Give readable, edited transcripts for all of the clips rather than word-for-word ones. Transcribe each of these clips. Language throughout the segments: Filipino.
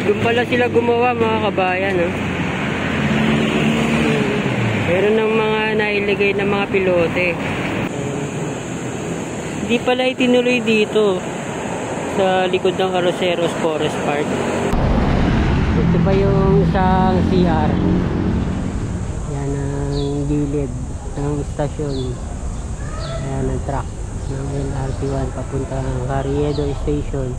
Doon pala sila gumawa mga kabayan, no? Meron ng mga nailigay na mga pilote. Hindi pala itinuloy dito sa likod ng Arroceros Forest Park. Ito pa yung isang CR. Yan ang gilid ng istasyon. Ayan ang track ng LRT1 papuntang Carriedo Station.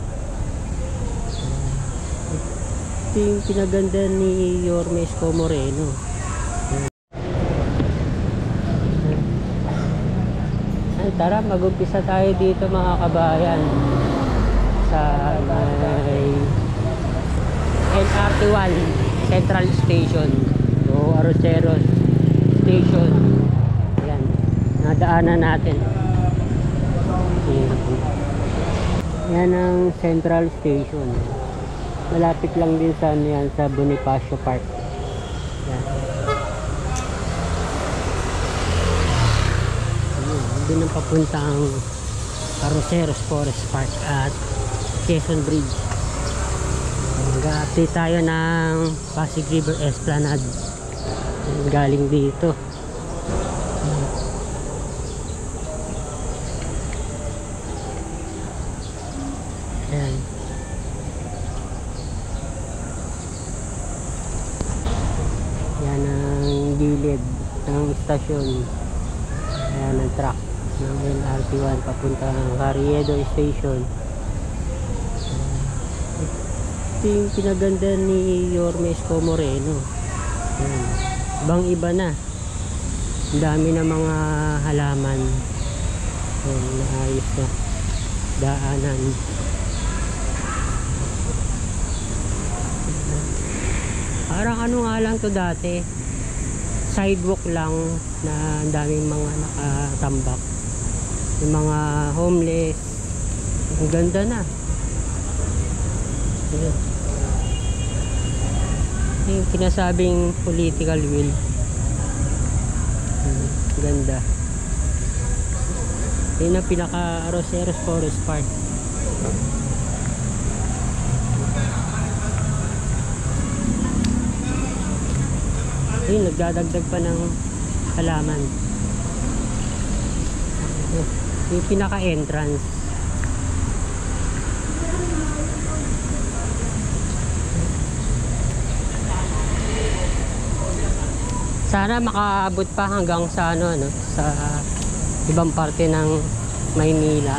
Ito yung pinaganda ni Yorme Isko Moreno. Ay, tara, mag-umpisa tayo dito mga kabayan sa LRT1 Central Station o Arroceros Station. Ayan, nadaanan natin. Yan ang Central Station. Malapit lang din sa yan, sa Bonifacio Park. Yan. Doon ang papuntang Arroceros Forest Park at Quezon Bridge. Mag-update tayo ng Pasig River Esplanade. Galing dito. Ayan. Yan ang gilid ng istasyon. Ayan ang track ng LRT1 papuntang Carriedo Station. Ito yung pinaganda ni Yorme Isko Moreno. Ayan. Ibang iba na. Ang dami na mga halaman. Ayan, naayos na daanan. Parang ano nga lang to dati, sidewalk lang na ang daming mga nakatambak, yung mga homeless. Ang ganda na. Yung kinasabing political will. Ganda. Yun ang pinaka Arroceros Forest Park. Ayun, nagdadagdag pa ng halaman. Yung pinaka entrance. Sana makaabot pa hanggang sa ano, sa ibang parte ng Maynila.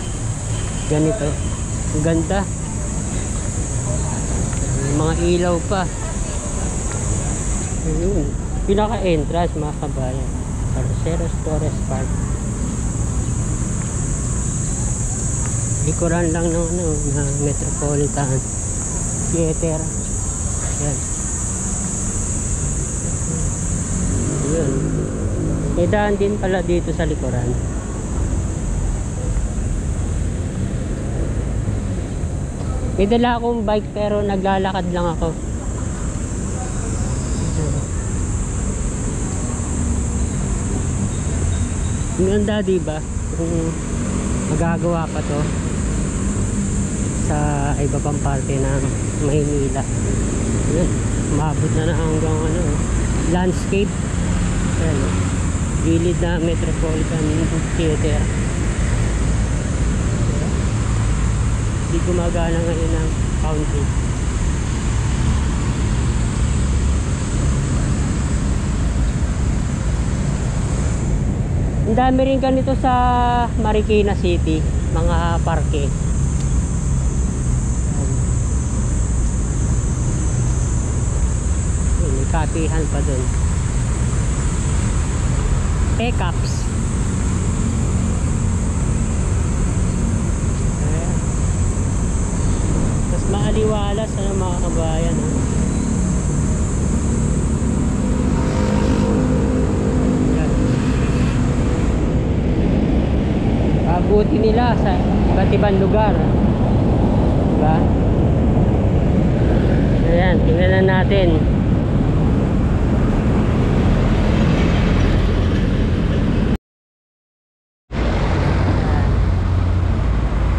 Ganito. Ang ganda. Mga ilaw pa. Ayun. Pinaka-entrance mga kabayan, Arroceros Forest Park. Likuran lang ng Metropolitan Theater. Yan. Yun. May daan din pala dito sa likuran. May dala akong bike pero naglalakad lang ako. Ang ganda, diba? Kung magagawa pa to sa iba pang parte ng Maynila. Yun, umabot na hanggang landscape. Ayan, gilid na Metropolitan Theater. Hindi gumagana ngayon ng fountain. Ang dami rin ganito sa Marikina City, mga parke. May kapihan pa dun. Pickups. Mas maaliwalas mga kabayan. Buti nila sa iba't ibang lugar, diba? Ayan, tingnan natin.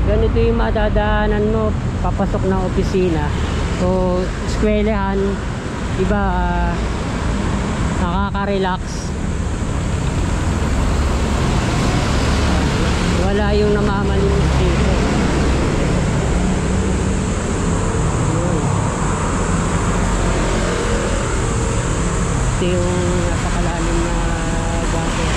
Ganito yung madadaanan mo papasok ng opisina o eskwelahan, iba nakaka-relax. Wala yung namamalimos dito. Ito yung napakalalim na gutter.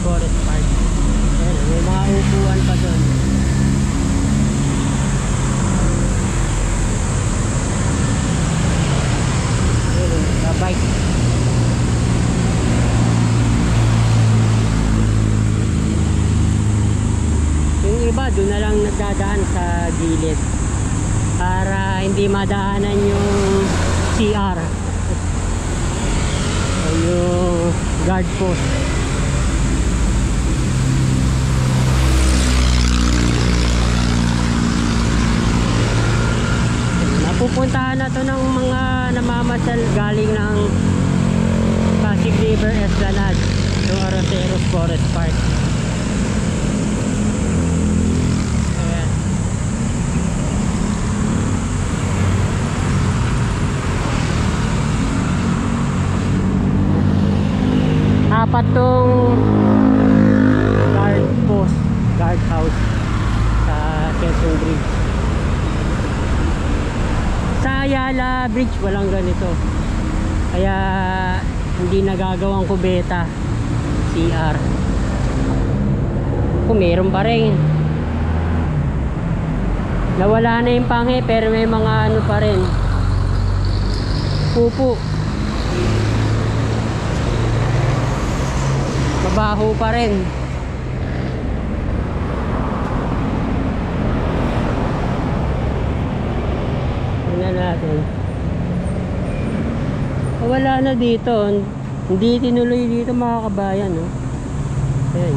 Forest Park. Ayan, may mga upuan pa doon. Bike. Yung iba doon na lang nagdadaan sa gilid para hindi madaanan yung CR o yung guard post. Pupuntahan na to ng mga namamasyal galing ng Pasig River Esplanade, yung Arroceros Forest Park. Ayan. Apat tong guard post, guard house sa Quezon Bridge. Sa Ayala Bridge walang ganito, kaya hindi nagagawang kubeta CR. Kung meron pa rin, nawala na yung panghe pero may mga ano pa rin, pupo, mabaho pa rin. Natin. Wala na dito, hindi tinuloy dito mga kabayan, no? Ayan,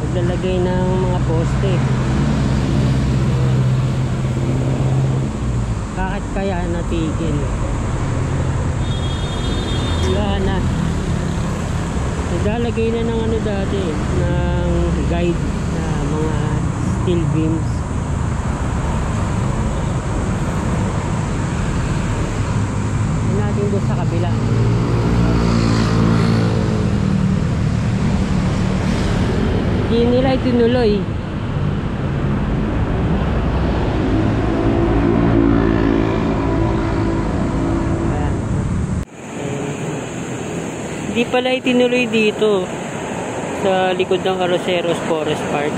naglalagay ng mga poste. Ayan. Bakit kaya natigil? Wala na, naglalagay na ng ano dati, ng guide na mga steel beams. Doon sa kabila. Hindi nila itinuloy. Hindi pala itinuloy dito sa likod ng Arroceros Forest Park.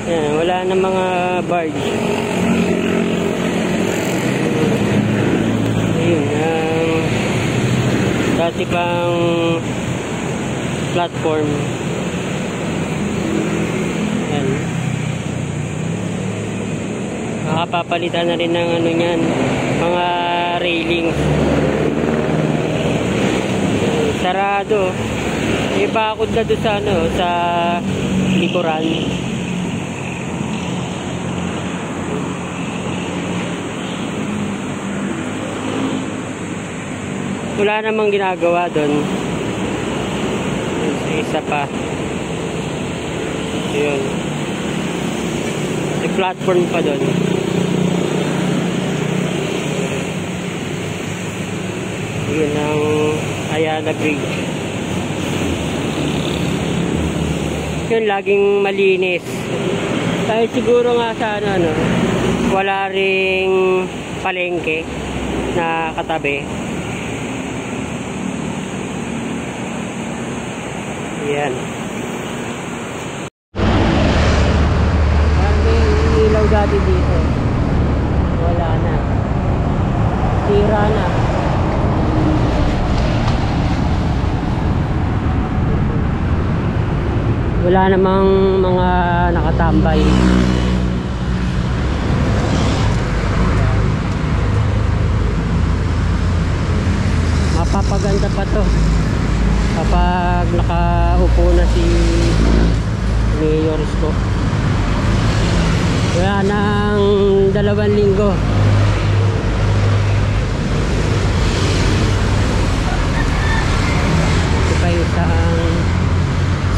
Ayan, wala na mga barge. Dati pang platform. Ayan. Makapapalitan na rin ng ano nyan, mga railings. Sarado. Ibakod na doon sa ano, sa likuran. Wala namang ginagawa doon. Isa pa. Yun. May platform pa doon. Yun ang Ayala Bridge. Yun, laging malinis. Dahil siguro nga sa ano, wala ring palengke na katabi. Yan. Maraming ilaw dati dito. Wala na. Sira na. Wala namang mga nakatambay. Mapapaganda pa to kapag nakaupo na si Mayor Isko. Wala nang 2 linggo.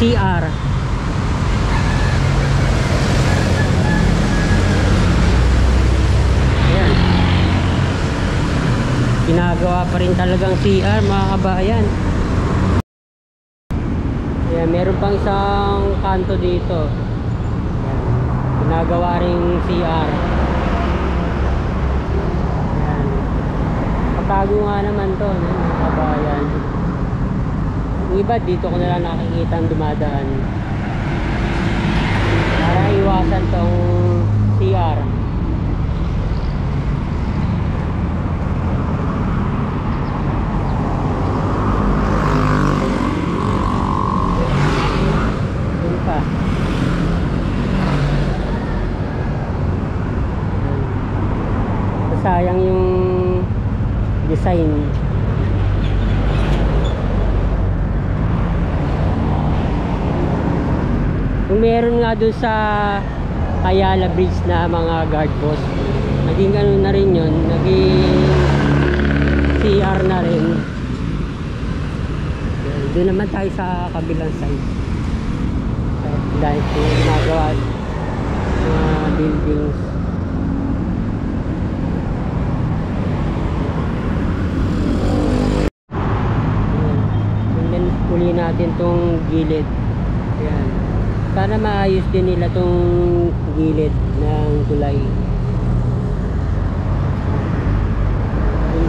CR. Ayan. Ginagawa pa rin talagang CR, mga kabayan. Ayan, meron pang isang kanto dito. Ayan. Ginagawa rin CR. Ayan. Patago nga naman to, mga kabayan. Yung iba dito ko na lang nakikita ang dumadaan para iwasan tong CR. Yun pa. Sayang yung design. Kung meron nga dun sa Ayala Bridge na mga guard post, naging ano na rin yun, naging CR na rin. Doon naman tayo sa kabilang side, dahil ginagawa mga buildings. Tingnan uli natin tong gilid. Ayan. Sana maayos din nila tong gilid ng tulay.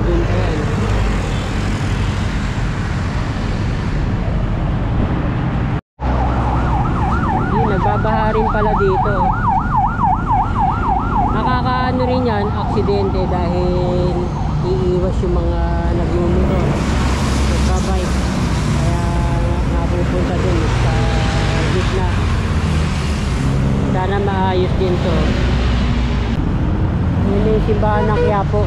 Dun pa yan. Nagbabaha rin pala dito. Nakakaano rin yan, aksidente, dahil iiwas yung mga nagmumuro, nagbabike, kaya napupunta dun sa gitna. Sana maayos din to. Yun yung simbahan ng Quiapo,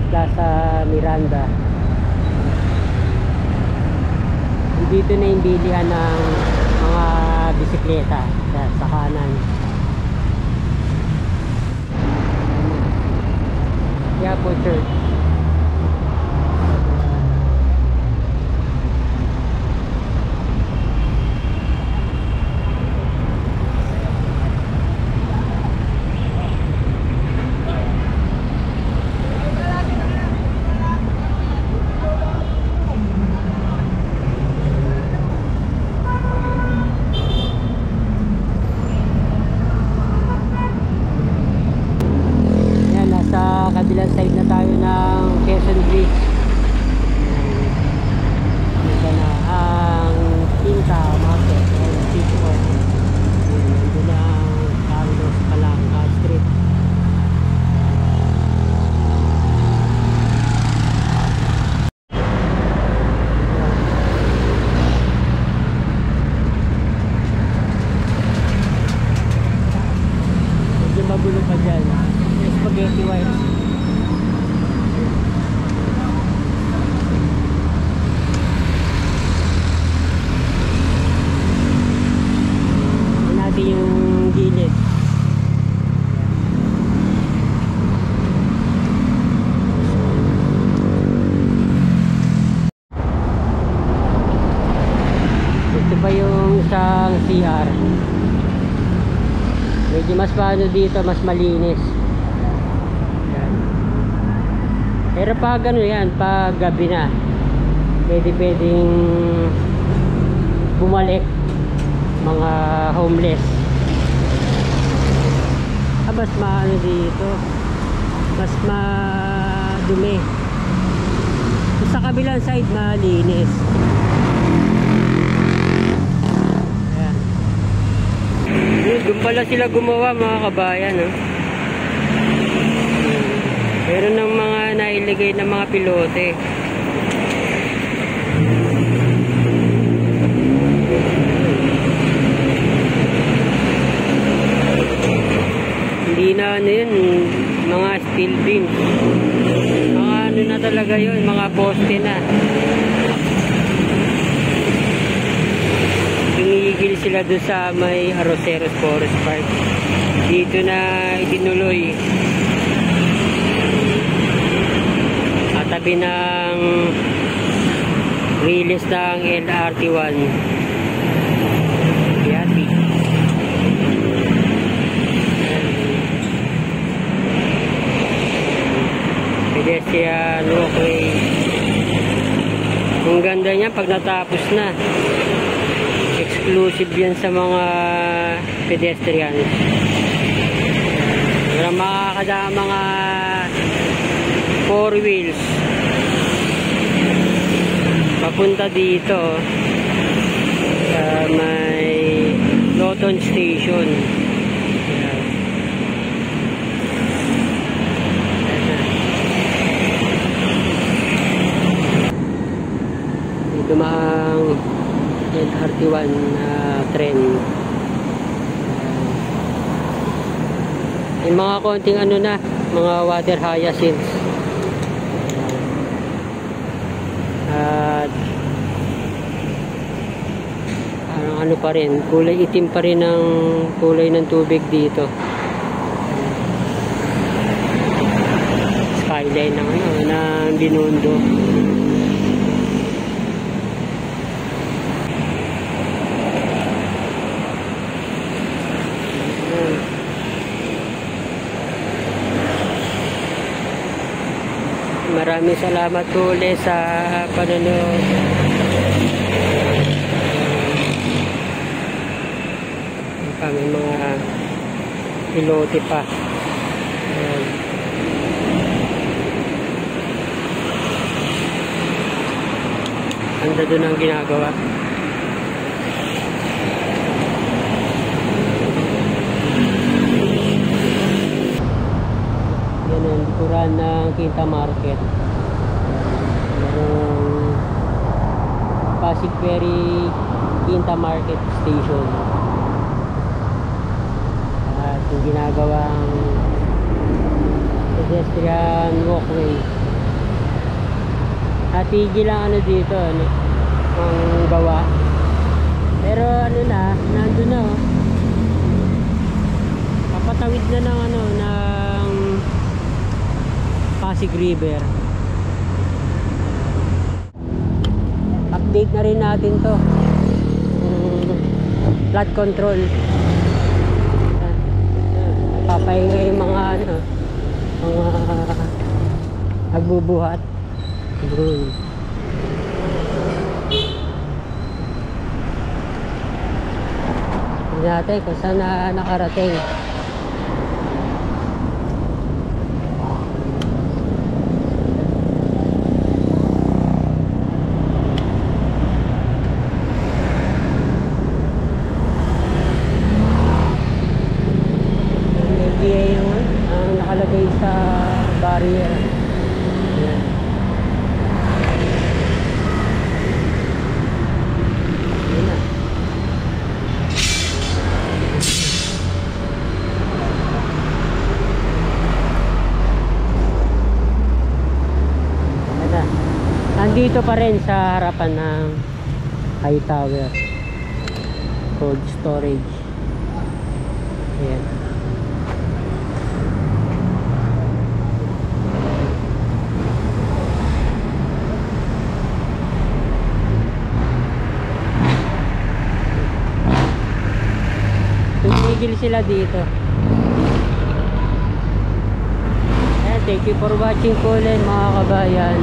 Plaza Miranda. Dito na yung bilihan ng mga bisikleta sa kanan. Quiapo Church. Kabilang side na tayo ng Quezon Bridge. Ito na ang Quinta Market, Sitio. Ito na ang Carlos Palangka Street. Medyo magulo pa dyan. May spaghetti wires. Yung gilid. Ito pa yung isang CR. Medyo mas paano dito, mas malinis. Yan. Pero pag ano yan, pag gabi na, pwedeng bumalik mga homeless. Mas maano dito, mas madumi. Sa kabilang side malinis. Ayan. Doon pala sila gumawa, mga kabayan, no? Meron ng mga nailigay ng mga pilote. Hindi na ano yun, mga steel beams, mga ano na talaga yun, mga poste na. Tumigil sila doon sa may Arroceros Forest Park. Dito na itinuloy, katabi ng release ng LRT1 Yati. Pedestrian walkway. Ang ganda niya pag natapos na. Exclusive yan sa mga pedestrian. Para makakadaan mga 4 wheels papunta dito sa may Loton Station. Dito mang LRT1 na tren. May mga konting ano na, mga water hyacinths. At ano pa rin, kulay itim pa rin ang kulay ng tubig dito. Skyline ng ano, ng Binondo. Maraming salamat po ulit sa panonood. Kami mga pilote pa. Handa doon ang ginagawa. Yan ang likuran ng Quinta Market. Merong Pasig Ferry Quinta Market Station. At yung ginagawang pedestrian walkway. At tigil lang ano dito, ano, ang gawa. Pero ano na, nandun na oh. Papatawid na ng ano, ng Pasig River. Update na rin natin to. Flood control. Papahinga yung mga ano, mga nagbubuhat. Tingnan natin kung saan na nakarating. Ang nakalagay sa barrier. Ayan. Ayan na. Ayan na. Nandito pa rin sa harapan ng high tower. Cold storage. Ayan. Tumigil sila dito. Ayan, thank you for watching po ulit mga kabayan.